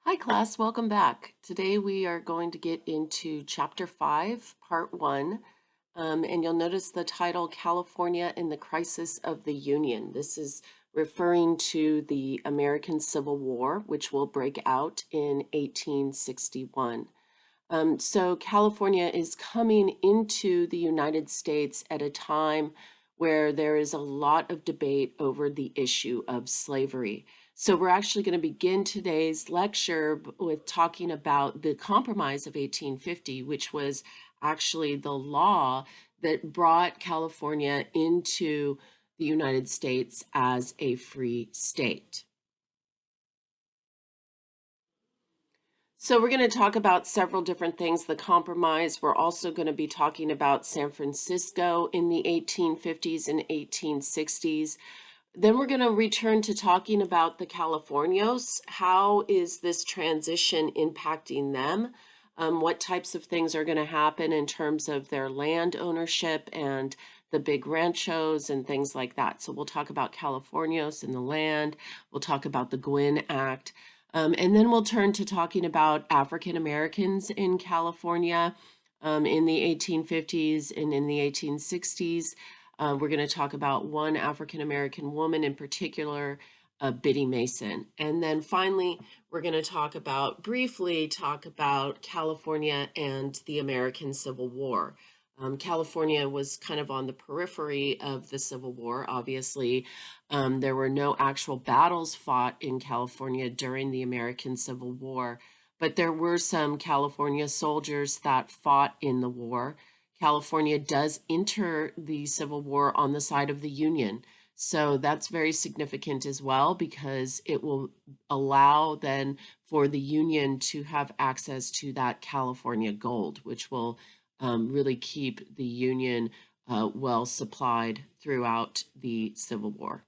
Hi class, welcome back. Today we are going to get into Chapter 5, Part 1, and you'll notice the title, California in the Crisis of the Union. This is referring to the American Civil War, which will break out in 1861. So California is coming into the United States at a time where there is a lot of debate over the issue of slavery. So we're actually going to begin today's lecture with talking about the Compromise of 1850, which was actually the law that brought California into the United States as a free state. So we're going to talk about several different things. The compromise, we're also going to be talking about San Francisco in the 1850s and 1860s. Then we're going to return to talking about the Californios. How is this transition impacting them? What types of things are going to happen in terms of their land ownership and the big ranchos and things like that. So we'll talk about Californios and the land. We'll talk about the Gwin Act. And then we'll turn to talking about African Americans in California in the 1850s and in the 1860s. We're going to talk about one African American woman in particular, Biddy Mason. And then finally, we're going to briefly talk about California and the American Civil War. California was kind of on the periphery of the Civil War, obviously. There were no actual battles fought in California during the American Civil War, but there were some California soldiers that fought in the war. California does enter the Civil War on the side of the Union. So that's very significant as well because it will allow then for the Union to have access to that California gold, which will really keep the Union well supplied throughout the Civil War.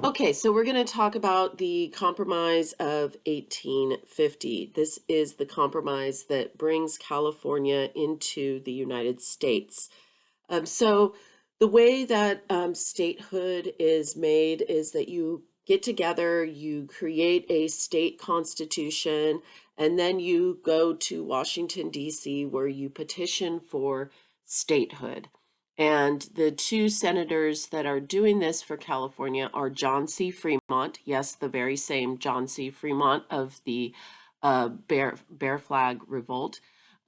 Okay, so we're going to talk about the Compromise of 1850. This is the compromise that brings California into the United States. So the way that statehood is made is that you get together, you create a state constitution, and then you go to Washington, D.C., where you petition for statehood. And the two senators that are doing this for California are John C. Fremont, yes, the very same John C. Fremont of the Bear Flag Revolt,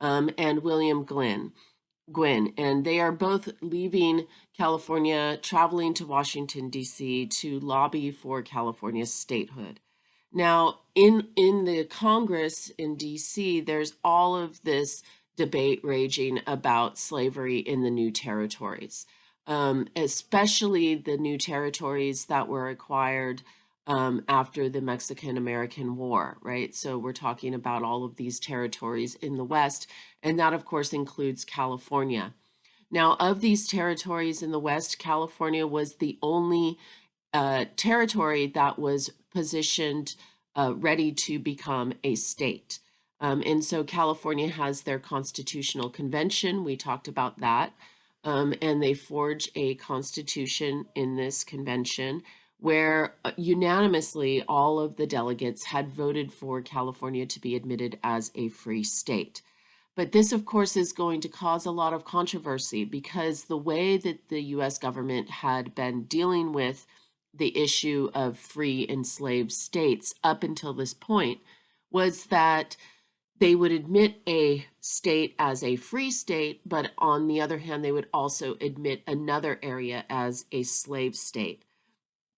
and William Gwin, and they are both leaving California, traveling to Washington, D.C. to lobby for California's statehood. Now, in the Congress in D.C., there's all of this debate raging about slavery in the new territories, especially the new territories that were acquired after the Mexican-American War, right? So we're talking about all of these territories in the West, and that, of course, includes California. Now, of these territories in the West, California was the only territory that was positioned ready to become a state. And so California has their constitutional convention. We talked about that. And they forge a constitution in this convention where unanimously all of the delegates had voted for California to be admitted as a free state. But this, of course, is going to cause a lot of controversy because the way that the US government had been dealing with the issue of free enslaved states up until this point was that they would admit a state as a free state, but on the other hand, they would also admit another area as a slave state.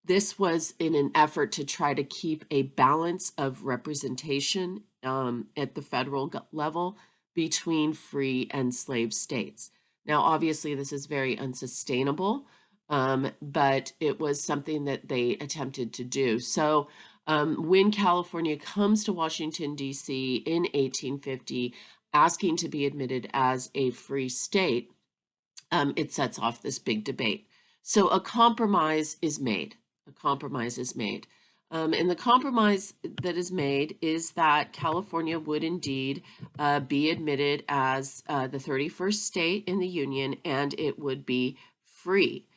This was in an effort to try to keep a balance of representation at the federal level between free and slave states. Now, obviously, this is very unsustainable, but it was something that they attempted to do. So when California comes to Washington, D.C. in 1850, asking to be admitted as a free state, it sets off this big debate. So a compromise is made. A compromise is made. And the compromise that is made is that California would indeed be admitted as the 31st state in the Union, and it would be free.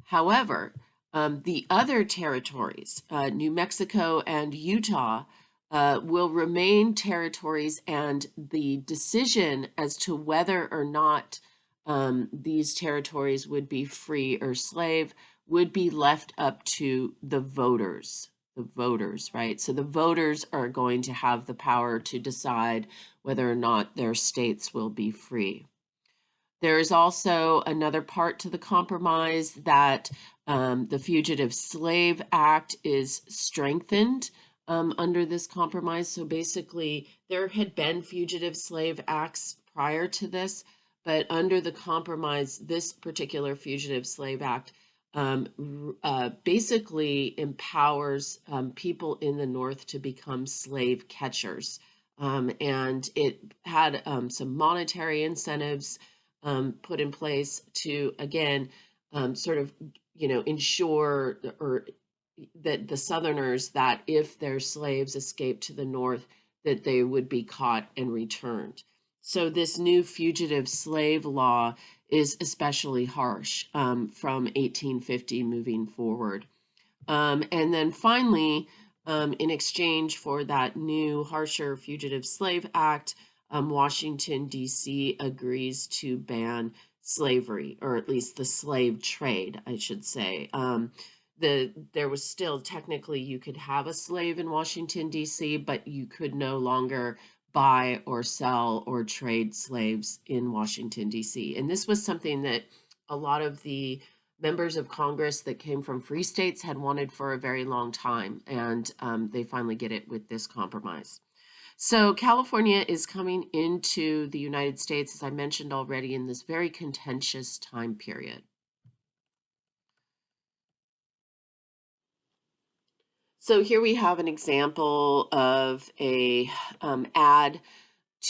However, The other territories, New Mexico and Utah, will remain territories, and the decision as to whether or not these territories would be free or slave would be left up to the voters. The voters, right? So the voters are going to have the power to decide whether or not their states will be free. There is also another part to the compromise that the Fugitive Slave Act is strengthened under this compromise. So basically, there had been fugitive slave acts prior to this, but under the compromise, this particular Fugitive Slave Act basically empowers people in the North to become slave catchers. And it had some monetary incentives put in place to, again, sort of, ensure or that the Southerners, that if their slaves escaped to the North, that they would be caught and returned. So this new fugitive slave law is especially harsh from 1850 moving forward. And then finally, in exchange for that new, harsher Fugitive Slave Act, Washington, D.C. agrees to ban slavery, or at least the slave trade, I should say. There was still technically you could have a slave in Washington, D.C., but you could no longer buy or sell or trade slaves in Washington, D.C. And this was something that a lot of the members of Congress that came from free states had wanted for a very long time, and they finally get it with this compromise. So California is coming into the United States, as I mentioned already, in this very contentious time period. So here we have an example of a ad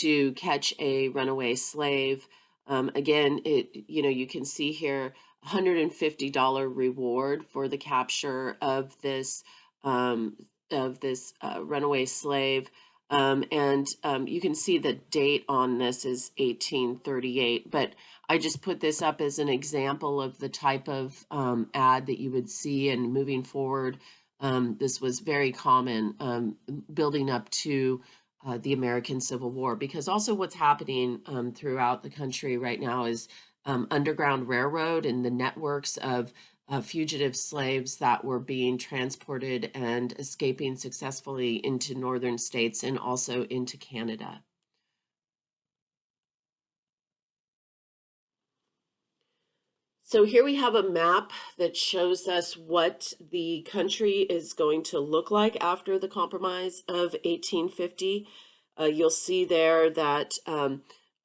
to catch a runaway slave. Again, you can see here $150 reward for the capture of this runaway slave. And you can see the date on this is 1838, but I just put this up as an example of the type of ad that you would see, and moving forward, this was very common building up to the American Civil War, because also what's happening throughout the country right now is Underground Railroad and the networks of fugitive slaves that were being transported and escaping successfully into northern states and also into Canada. So here we have a map that shows us what the country is going to look like after the Compromise of 1850. You'll see there that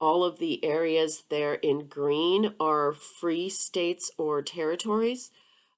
all of the areas there in green are free states or territories.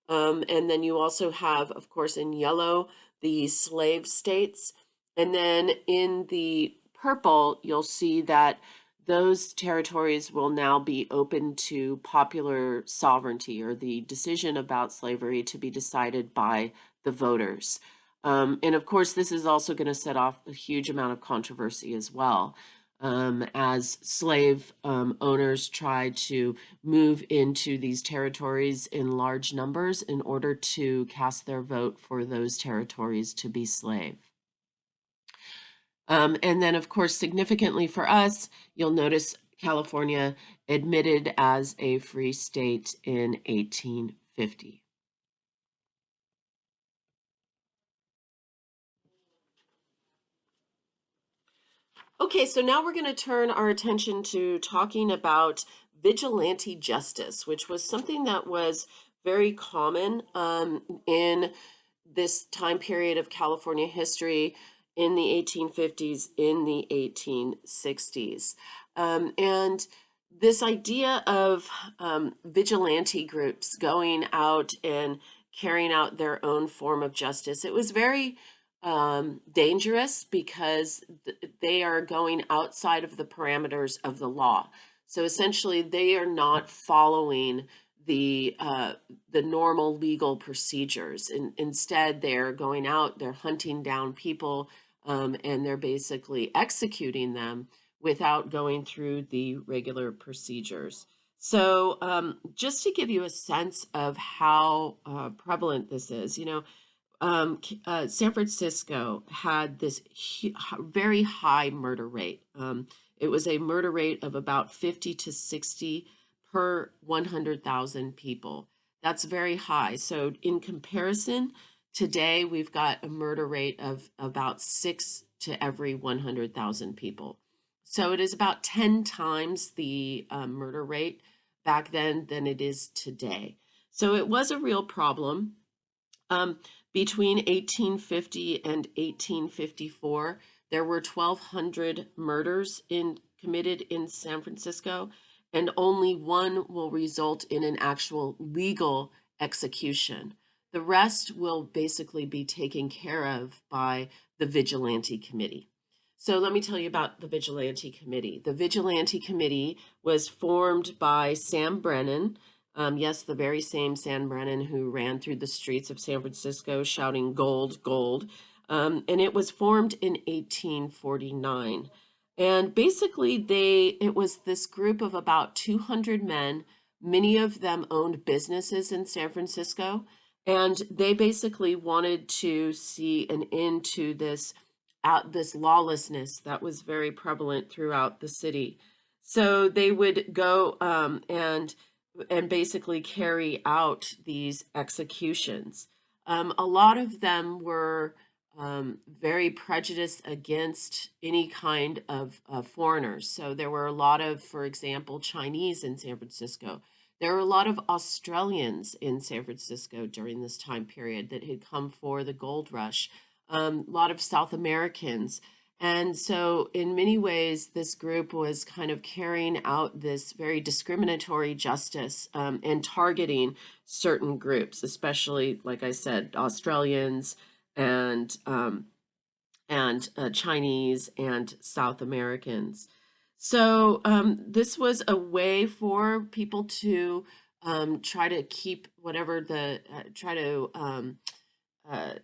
And then you also have, of course, in yellow, the slave states. And then in the purple, you'll see that those territories will now be open to popular sovereignty, or the decision about slavery to be decided by the voters. And of course, this is also going to set off a huge amount of controversy as well, as slave owners try to move into these territories in large numbers in order to cast their vote for those territories to be slave. And then, of course, significantly for us, you'll notice California admitted as a free state in 1850. Okay, so now we're going to turn our attention to talking about vigilante justice, which was something that was very common in this time period of California history in the 1850s, in the 1860s. And this idea of vigilante groups going out and carrying out their own form of justice, it was very dangerous because they are going outside of the parameters of the law. So essentially, they are not following the normal legal procedures. Instead, they're going out, they're hunting down people, and they're basically executing them without going through the regular procedures. So, just to give you a sense of how prevalent this is, San Francisco had this very high murder rate. It was a murder rate of about 50 to 60 per 100,000 people. That's very high. So, in comparison, today we've got a murder rate of about 6 to every 100,000 people. So, it is about 10 times the murder rate back then than it is today. So, it was a real problem. Um, Between 1850 and 1854, there were 1,200 murders committed in San Francisco, and only one will result in an actual legal execution. The rest will basically be taken care of by the Vigilante Committee. So let me tell you about the Vigilante Committee. The Vigilante Committee was formed by Sam Brennan. Yes, the very same Sam Brennan who ran through the streets of San Francisco shouting gold, gold. And it was formed in 1849. And basically, it was this group of about 200 men. Many of them owned businesses in San Francisco. And they basically wanted to see an end to this lawlessness that was very prevalent throughout the city. So they would go and basically carry out these executions. A lot of them were very prejudiced against any kind of foreigners. So there were a lot of, for example, Chinese in San Francisco. There were a lot of Australians in San Francisco during this time period that had come for the gold rush. A lot of South Americans. And so, in many ways, this group was kind of carrying out this very discriminatory justice and targeting certain groups, especially, like I said, Australians and Chinese and South Americans. So this was a way for people to try to keep whatever try to uh,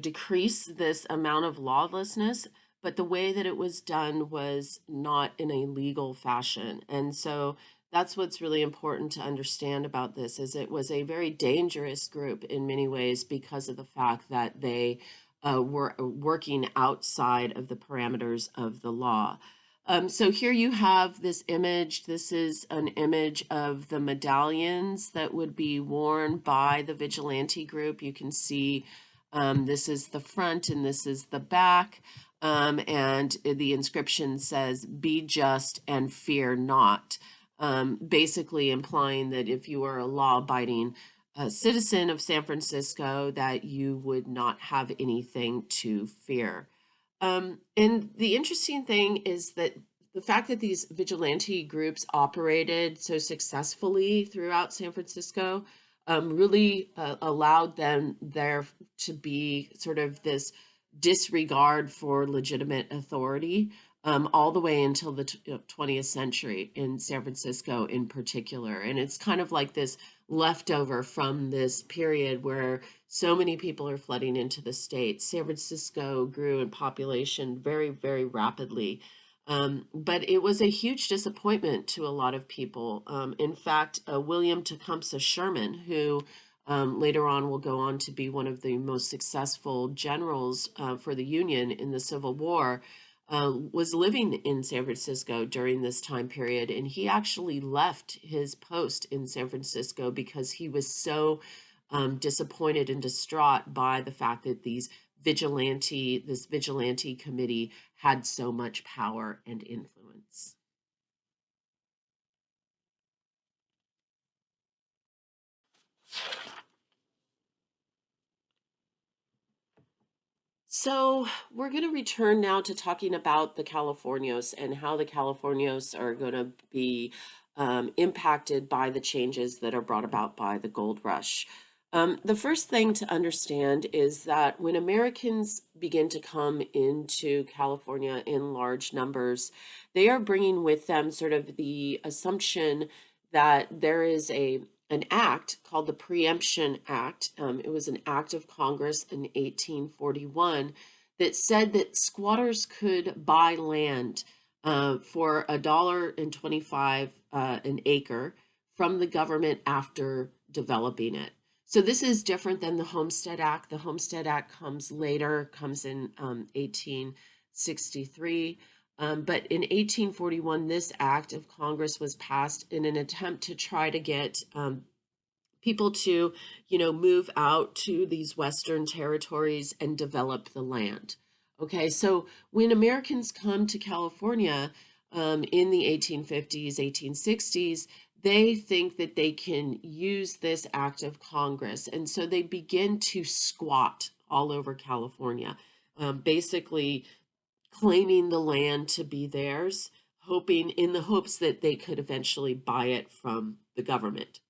decrease this amount of lawlessness, but the way that it was done was not in a legal fashion. And so that's what's really important to understand about this is it was a very dangerous group in many ways because of the fact that they were working outside of the parameters of the law. So here you have this image. This is an image of the medallions that would be worn by the vigilante group. You can see this is the front and this is the back. And the inscription says, "Be just and fear not," basically implying that if you are a law-abiding citizen of San Francisco, that you would not have anything to fear. And the interesting thing is that the fact that these vigilante groups operated so successfully throughout San Francisco really allowed them there to be sort of this disregard for legitimate authority all the way until the 20th century in San Francisco in particular. And it's kind of like this leftover from this period where so many people are flooding into the state. San Francisco grew in population very, very rapidly. But it was a huge disappointment to a lot of people. In fact, William Tecumseh Sherman, who later on will go on to be one of the most successful generals for the Union in the Civil War, was living in San Francisco during this time period. And he actually left his post in San Francisco because he was so disappointed and distraught by the fact that this vigilante committee had so much power and influence. So we're going to return now to talking about the Californios and how the Californios are going to be impacted by the changes that are brought about by the gold rush. The first thing to understand is that when Americans begin to come into California in large numbers, they are bringing with them sort of the assumption that there is an act called the Preemption Act. It was an act of Congress in 1841 that said that squatters could buy land for $1.25 an acre from the government after developing it. So this is different than the Homestead Act. The Homestead Act comes later, comes in 1863. But in 1841, this act of Congress was passed in an attempt to try to get people to, move out to these Western territories and develop the land. Okay, so when Americans come to California in the 1850s, 1860s, they think that they can use this act of Congress. And so they begin to squat all over California, basically claiming the land to be theirs, hoping in the hopes that they could eventually buy it from the government.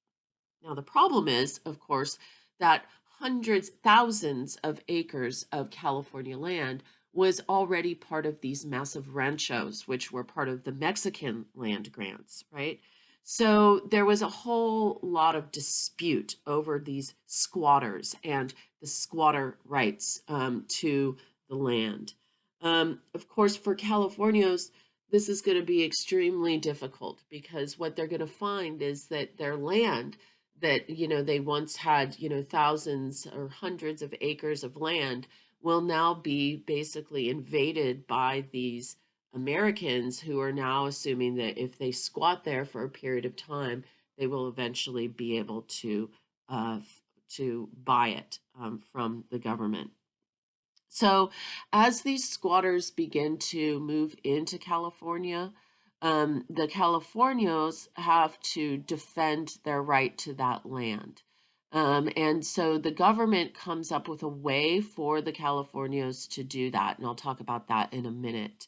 Now, the problem is, of course, that hundreds, thousands of acres of California land was already part of these massive ranchos, which were part of the Mexican land grants, right? So there was a whole lot of dispute over these squatters and the squatter rights to the land. Of course, for Californios, this is going to be extremely difficult because what they're going to find is that their land that they once had thousands or hundreds of acres of land will now be basically invaded by these Americans who are now assuming that if they squat there for a period of time, they will eventually be able uh, to buy it from the government. So, as these squatters begin to move into California, the Californios have to defend their right to that land. And so the government comes up with a way for the Californios to do that. And I'll talk about that in a minute.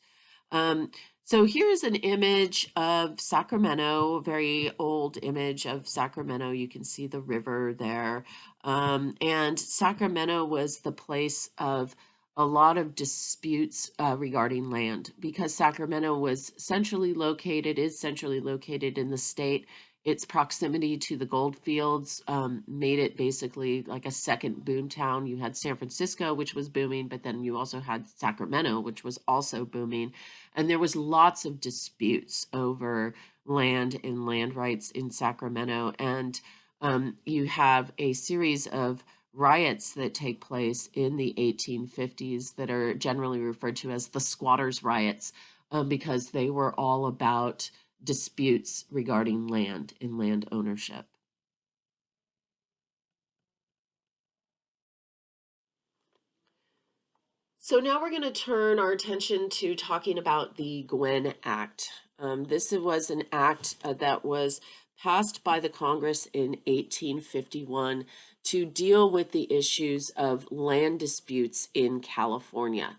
Um, so here's an image of Sacramento, a very old image of Sacramento. You can see the river there. And Sacramento was the place of a lot of disputes regarding land because Sacramento was centrally located, is centrally located in the state. Its proximity to the gold fields made it basically like a second boom town. You had San Francisco, which was booming, but then you also had Sacramento, which was also booming. And there was lots of disputes over land and land rights in Sacramento. And you have a series of riots that take place in the 1850s that are generally referred to as the squatters' riots because they were all about disputes regarding land and land ownership. So now we're going to turn our attention to talking about the Gwin Act. This was an act that was passed by the Congress in 1851 to deal with the issues of land disputes in California.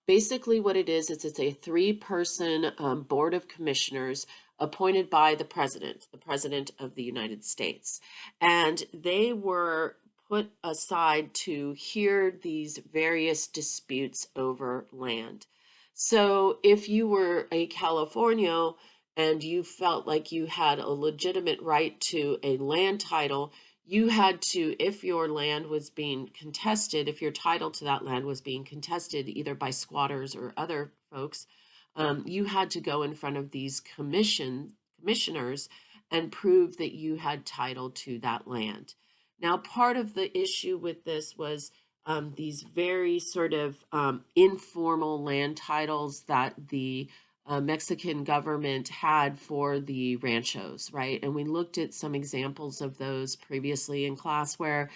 Basically, what it is it's a three-person board of commissioners appointed by the President of the United States. And they were put aside to hear these various disputes over land. So if you were a Californio and you felt like you had a legitimate right to a land title, you had to, if your land was being contested, if your title to that land was being contested either by squatters or other folks, you had to go in front of these commissioners and prove that you had title to that land. Now, part of the issue with this was these very sort of informal land titles that the Mexican government had for the ranchos, right? And we looked at some examples of those previously in class where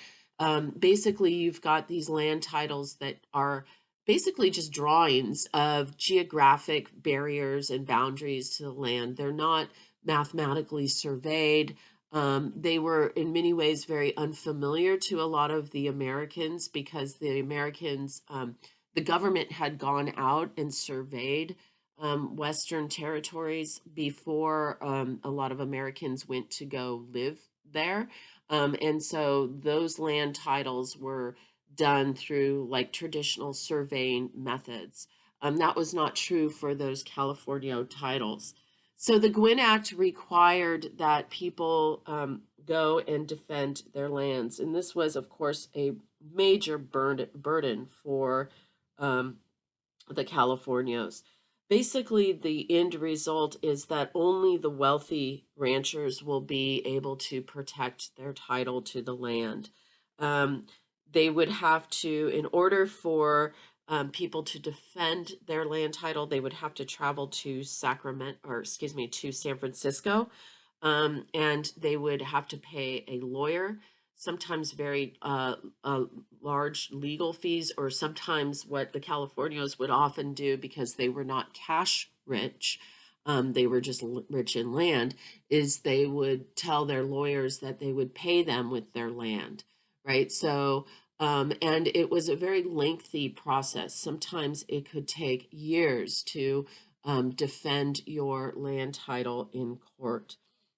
basically you've got these land titles that are basically just drawings of geographic barriers and boundaries to the land. They're not mathematically surveyed. They were in many ways very unfamiliar to a lot of the Americans because the Americans, the government had gone out and surveyed Western territories before a lot of Americans went to go live there. And so those land titles were done through like traditional surveying methods. That was not true for those California titles. So the Gwin Act required that people go and defend their lands. And this was, of course, a major burden for the Californios. Basically, the end result is that only the wealthy ranchers will be able to protect their title to the land. Um, they would have to, in order for people to defend their land title, they would have to travel to Sacramento, or excuse me, to San Francisco, and they would have to pay a lawyer, sometimes very large legal fees, or sometimes what the Californios would often do because they were not cash rich, they were just rich in land, is they would tell their lawyers that they would pay them with their land, right? So, and it was a very lengthy process. Sometimes it could take years to defend your land title in court.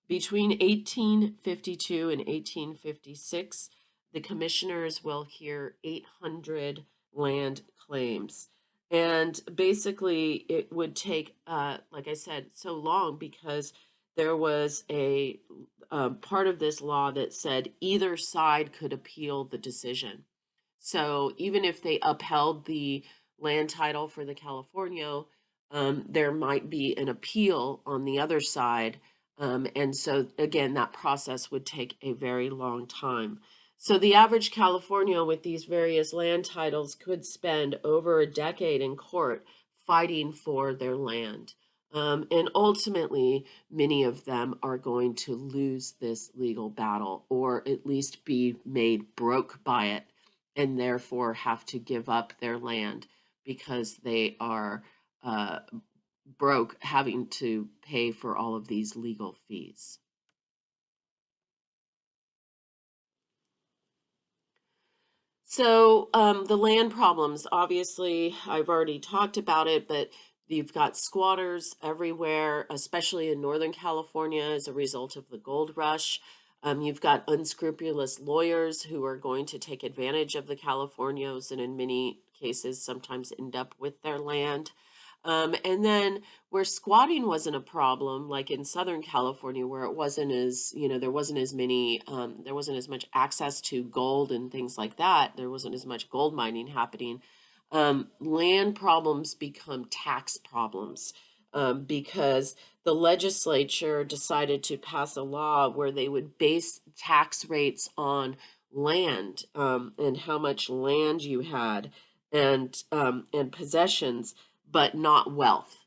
Between 1852 and 1856, the commissioners will hear 800 land claims. And basically, it would take, like I said, so long because there was a part of this law that said either side could appeal the decision. So even if they upheld the land title for the Californio, there might be an appeal on the other side. And so again, that process would take a very long time. So the average Californio with these various land titles could spend over a decade in court fighting for their land. And ultimately, many of them are going to lose this legal battle or at least be made broke by it and therefore have to give up their land because they are uh, broke, having to pay for all of these legal fees. So the land problems, obviously, I've already talked about it, but you've got squatters everywhere, especially in Northern California as a result of the gold rush. You've got unscrupulous lawyers who are going to take advantage of the Californios and in many cases sometimes end up with their land. And then where squatting wasn't a problem, like in Southern California, where it wasn't as, there wasn't as many, there wasn't as much access to gold and things like that. There wasn't as much gold mining happening. Land problems become tax problems because the legislature decided to pass a law where they would base tax rates on land and how much land you had and possessions, but not wealth,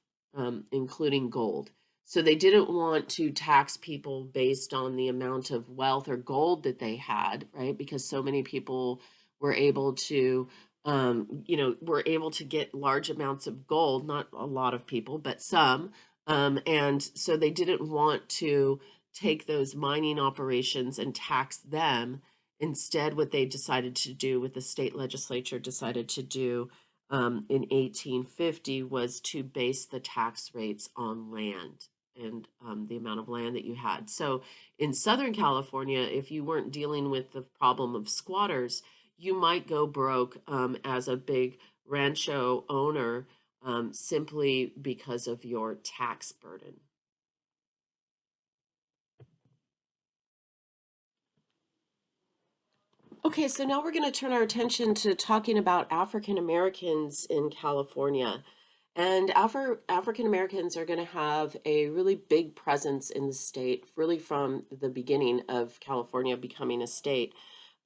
including gold. So they didn't want to tax people based on the amount of wealth or gold that they had, right? Because so many people were able to, were able to get large amounts of gold, not a lot of people, but some. And so they didn't want to take those mining operations and tax them. Instead, what they decided to do, what the state legislature decided to do in 1850 was to base the tax rates on land and the amount of land that you had. So in Southern California, if you weren't dealing with the problem of squatters, you might go broke as a big rancho owner simply because of your tax burden. Okay, so now we're going to turn our attention to talking about African Americans in California. And African Americans are going to have a really big presence in the state, really from the beginning of California becoming a state.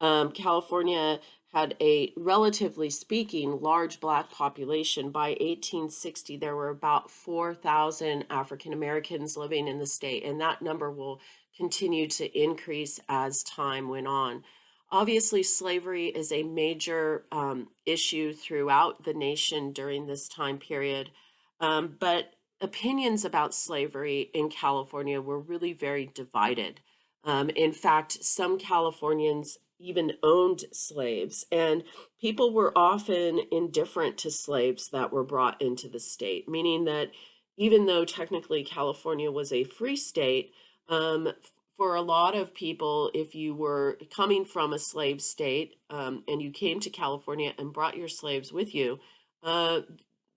California had a, relatively speaking, large Black population. By 1860, there were about 4,000 African Americans living in the state, and that number will continue to increase as time went on. Obviously, slavery is a major issue throughout the nation during this time period, but opinions about slavery in California were really very divided. In fact, some Californians even owned slaves, and people were often indifferent to slaves that were brought into the state, meaning that even though technically California was a free state, for a lot of people, if you were coming from a slave state and you came to California and brought your slaves with you, uh,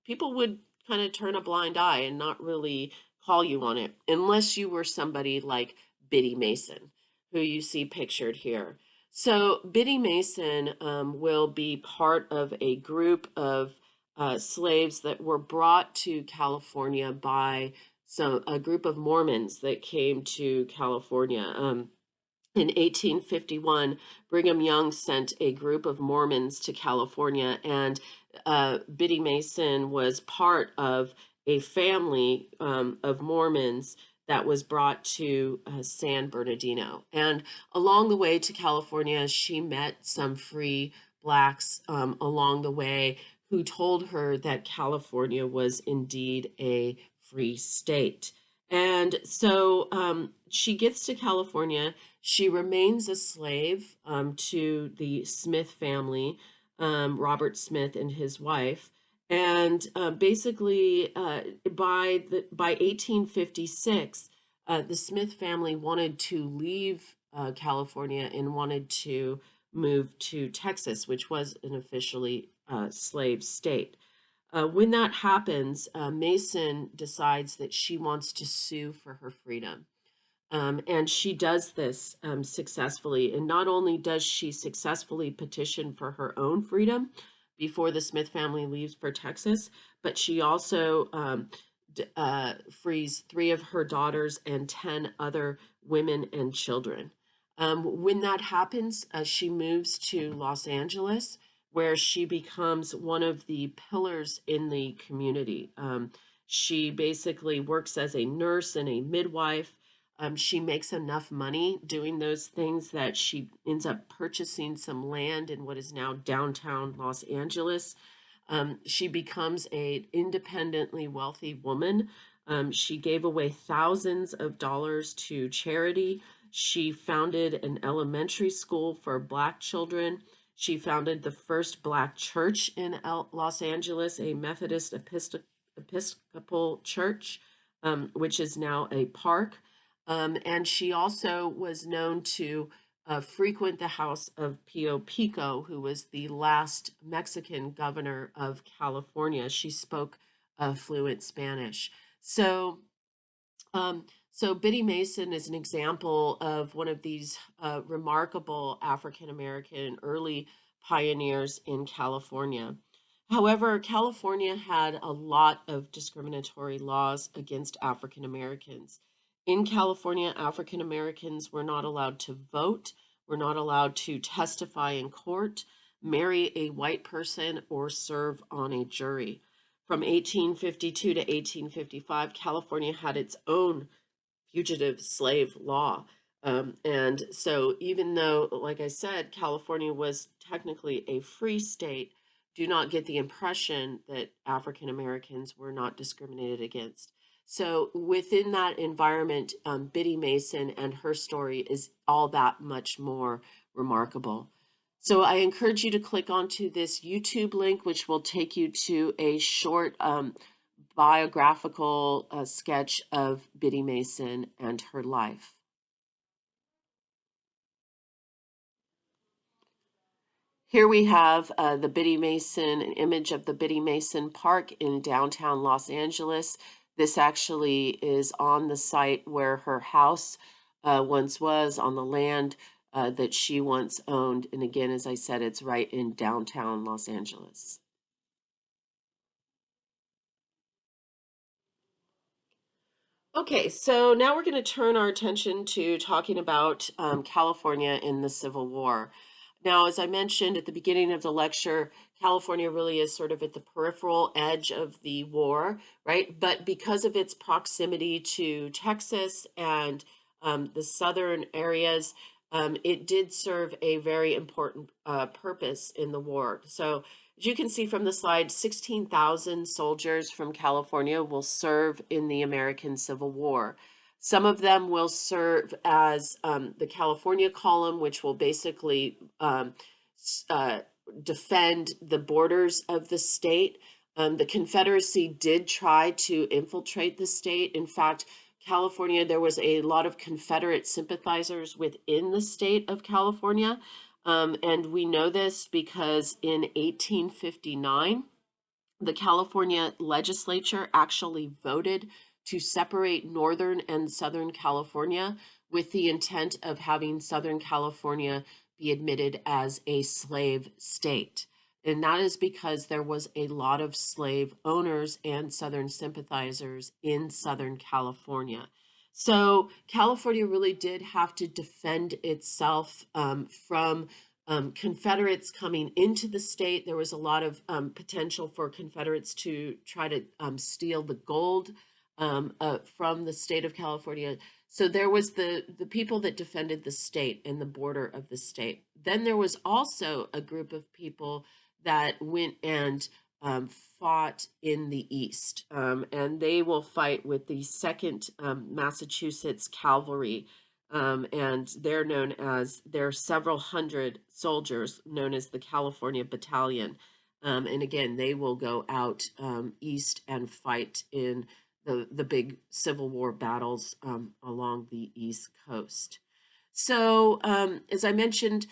people would kind of turn a blind eye and not really call you on it, unless you were somebody like Biddy Mason, who you see pictured here. So Biddy Mason will be part of a group of slaves that were brought to California by a group of Mormons that came to California. In 1851, Brigham Young sent a group of Mormons to California, and Biddy Mason was part of a family of Mormons that was brought to San Bernardino. And along the way to California, she met some free blacks along the way who told her that California was indeed a free state. And so she gets to California. She remains a slave to the Smith family, Robert Smith and his wife. And basically, by 1856, the Smith family wanted to leave California and wanted to move to Texas, which was an officially slave state. When that happens, Mason decides that she wants to sue for her freedom. And she does this successfully. And not only does she successfully petition for her own freedom before the Smith family leaves for Texas, but she also frees 3 of her daughters and 10 other women and children. When that happens, she moves to Los Angeles, where she becomes one of the pillars in the community. She basically works as a nurse and a midwife. She makes enough money doing those things that she ends up purchasing some land in what is now downtown Los Angeles. She becomes an independently wealthy woman. She gave away thousands of dollars to charity. She founded an elementary school for Black children. She founded the first Black church in Los Angeles, a Methodist Episcopal church, which is now a park. And she also was known to frequent the house of Pio Pico, who was the last Mexican governor of California. She spoke fluent Spanish. So, so Biddy Mason is an example of one of these remarkable African American early pioneers in California. However, California had a lot of discriminatory laws against African Americans. In California, African Americans were not allowed to vote, were not allowed to testify in court, marry a white person, or serve on a jury. From 1852 to 1855, California had its own fugitive slave law. And so, even though, like I said, California was technically a free state, do not get the impression that African Americans were not discriminated against. So, within that environment, Biddy Mason and her story is all that much more remarkable. So, I encourage you to click onto this YouTube link, which will take you to a short biographical sketch of Biddy Mason and her life. Here we have the Biddy Mason, an image of the Biddy Mason Park in downtown Los Angeles. This actually is on the site where her house once was, on the land that she once owned. And again, as I said, it's right in downtown Los Angeles. Okay, so now we're going to turn our attention to talking about California in the Civil War. Now, as I mentioned at the beginning of the lecture, California really is sort of at the peripheral edge of the war, right? But because of its proximity to Texas and the southern areas, it did serve a very important purpose in the war. So, as you can see from the slide, 16,000 soldiers from California will serve in the American Civil War. Some of them will serve as the California Column, which will basically defend the borders of the state. The Confederacy did try to infiltrate the state. In fact, California, there was a lot of Confederate sympathizers within the state of California. And we know this because in 1859, the California legislature actually voted to separate Northern and Southern California with the intent of having Southern California be admitted as a slave state. And that is because there was a lot of slave owners and Southern sympathizers in Southern California. So California really did have to defend itself from Confederates coming into the state. There was a lot of potential for Confederates to try to steal the gold from the state of California. So there was the people that defended the state and the border of the state. Then there was also a group of people that went and fought in the East, and they will fight with the Second Massachusetts Cavalry, and there are several hundred soldiers known as the California Battalion, and again they will go out east and fight in the big Civil War battles along the East Coast. So, as I mentioned,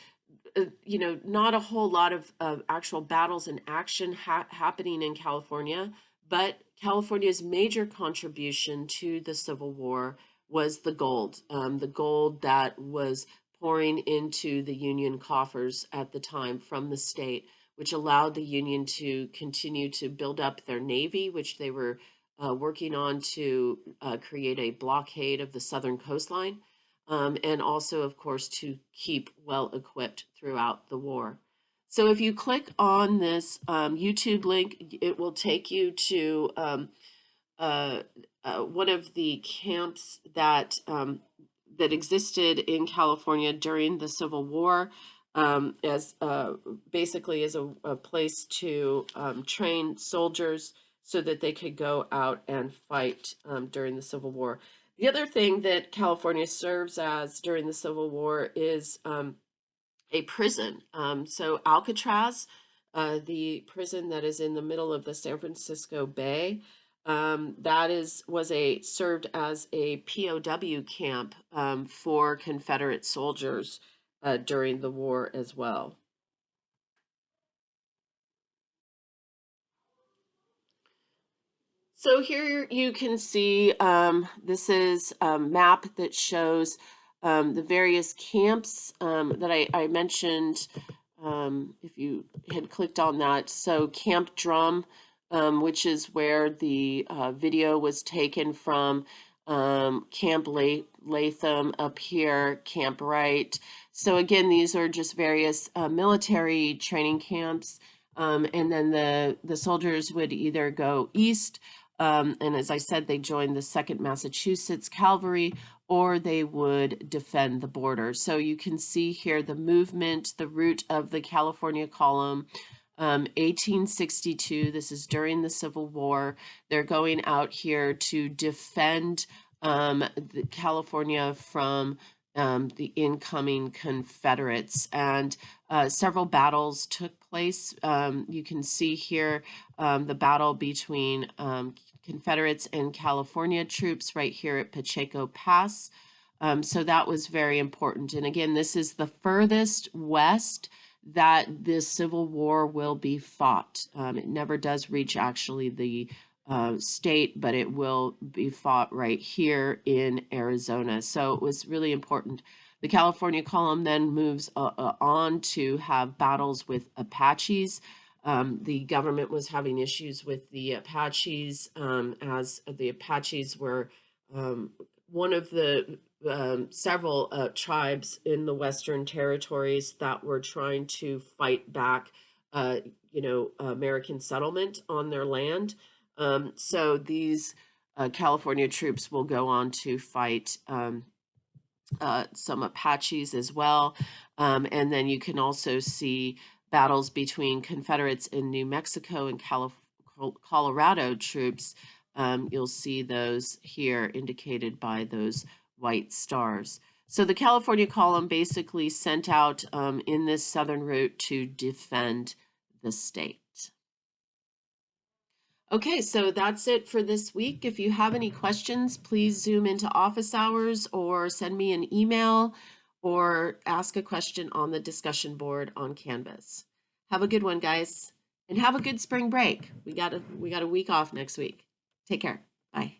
not a whole lot of actual battles and action happening in California, but California's major contribution to the Civil War was the gold that was pouring into the Union coffers at the time from the state, which allowed the Union to continue to build up their navy, which they were working on to create a blockade of the southern coastline, and also, of course, to keep well equipped throughout the war. So if you click on this YouTube link, it will take you to one of the camps that existed in California during the Civil War, as basically as a place to train soldiers so that they could go out and fight during the Civil War. The other thing that California serves as during the Civil War is a prison. So Alcatraz, the prison that is in the middle of the San Francisco Bay, served as a POW camp for Confederate soldiers during the war as well. So here you can see this is a map that shows the various camps that I mentioned if you had clicked on that. So Camp Drum, which is where the video was taken from, Camp Latham up here, Camp Wright. So again, these are just various military training camps. And then the soldiers would either go east, and as I said, they joined the 2nd Massachusetts Cavalry, or they would defend the border. So you can see here the movement, the route of the California Column. 1862, this is during the Civil War. They're going out here to defend California from the incoming Confederates, and several battles took place. You can see here the battle between Confederates and California troops right here at Pacheco Pass. So that was very important. And again, this is the furthest west that this Civil War will be fought. It never does reach actually the state, but it will be fought right here in Arizona. So it was really important. The California Column then moves on to have battles with Apaches. The government was having issues with the Apaches, as the Apaches were one of the several tribes in the Western territories that were trying to fight back, American settlement on their land. So these California troops will go on to fight some Apaches as well. And then you can also see battles between Confederates in New Mexico and Colorado troops. You'll see those here indicated by those white stars. So the California Column basically sent out in this southern route to defend the state. Okay, so that's it for this week. If you have any questions, please zoom into office hours or send me an email or ask a question on the discussion board on Canvas. Have a good one, guys, and have a good spring break. We got a week off next week. Take care. Bye.